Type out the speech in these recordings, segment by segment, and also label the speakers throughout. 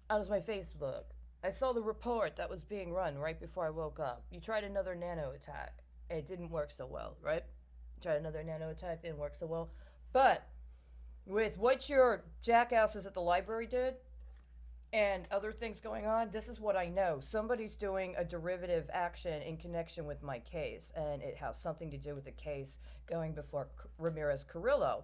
Speaker 1: How does my face look? I saw the report that was being run right before I woke up. You tried another nano attack. It didn't work so well, right? You tried another nano attack, didn't work so well. But with what your jackasses at the library did and other things going on, this is what I know. Somebody's doing a derivative action in connection with my case, and it has something to do with the case going before Ramirez Carrillo.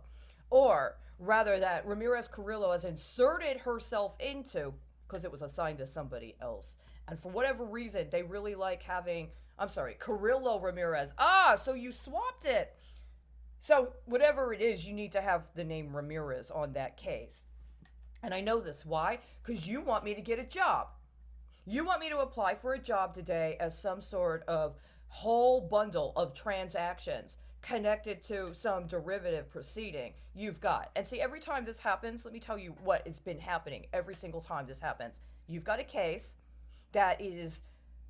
Speaker 1: Or rather, that Ramirez Carrillo has inserted herself into because it was assigned to somebody else. And for whatever reason, they really like having, I'm sorry, Carrillo Ramirez. Ah, so you swapped it. So, whatever it is, you need to have the name Ramirez on that case. And I know this. Why? Because you want me to get a job. You want me to apply for a job today as some sort of whole bundle of transactions connected to some derivative proceeding you've got. And see, every time this happens, let me tell you what has been happening every single time this happens. You've got a case that is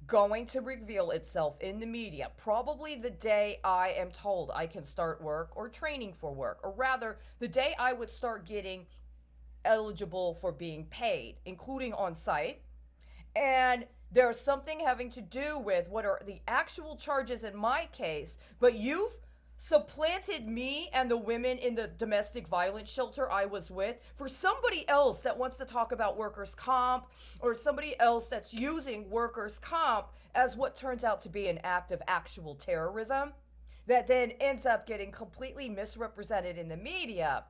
Speaker 1: going to reveal itself in the media probably the day I am told I can start work or training for work, or rather, the day I would start getting eligible for being paid, including on site. And there's something having to do with what are the actual charges in my case, but you've supplanted me and the women in the domestic violence shelter I was with for somebody else that wants to talk about workers' comp, or somebody else that's using workers' comp as what turns out to be an act of actual terrorism that then ends up getting completely misrepresented in the media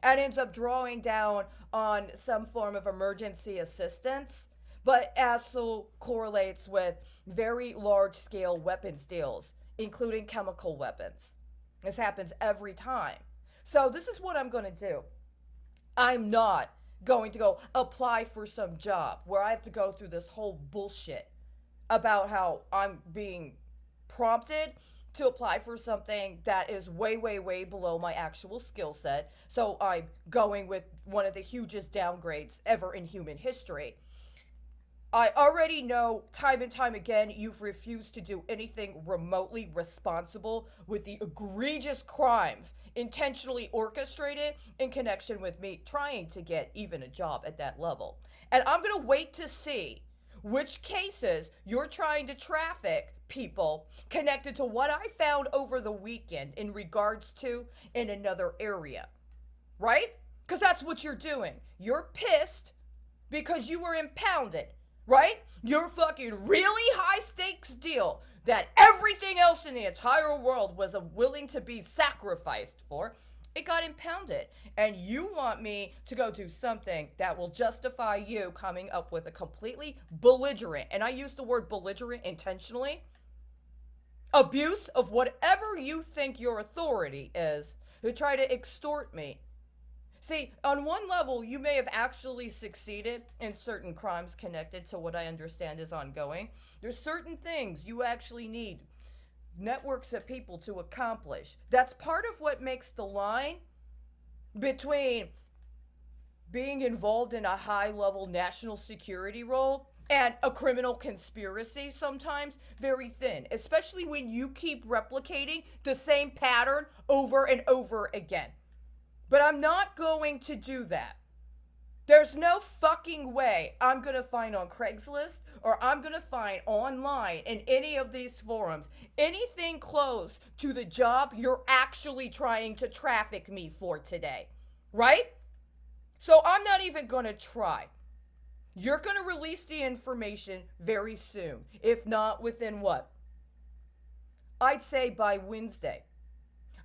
Speaker 1: and ends up drawing down on some form of emergency assistance, but also correlates with very large scale weapons deals, including chemical weapons. This happens every time. So, this is what I'm going to do. I'm not going to go apply for some job where I have to go through this whole bullshit about how I'm being prompted to apply for something that is way, way, way below my actual skill set. So I'm going with one of the hugest downgrades ever in human history. I already know time and time again you've refused to do anything remotely responsible with the egregious crimes intentionally orchestrated in connection with me trying to get even a job at that level. And I'm going to wait to see which cases you're trying to traffic people connected to what I found over the weekend in regards to in another area, right? Because that's what you're doing. You're pissed because you were impounded, right? Your fucking really high stakes deal that everything else in the entire world was willing to be sacrificed for, it got impounded. And you want me to go do something that will justify you coming up with a completely belligerent, and I use the word belligerent intentionally, abuse of whatever you think your authority is to try to extort me. See, on one level, you may have actually succeeded in certain crimes connected to what I understand is ongoing. There's certain things you actually need networks of people to accomplish. That's part of what makes the line between being involved in a high level national security role and a criminal conspiracy sometimes very thin, especially when you keep replicating the same pattern over and over again. But I'm not going to do that. There's no fucking way I'm going to find on Craigslist or I'm going to find online in any of these forums anything close to the job you're actually trying to traffic me for today. Right? So I'm not even going to try. You're going to release the information very soon. If not, within what? I'd say by Wednesday.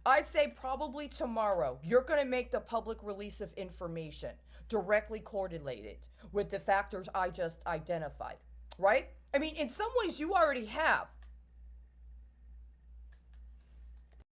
Speaker 1: I'd say probably tomorrow. You're going to make the public release of information directly correlated with the factors I just identified, right? I mean, in some ways, you already have.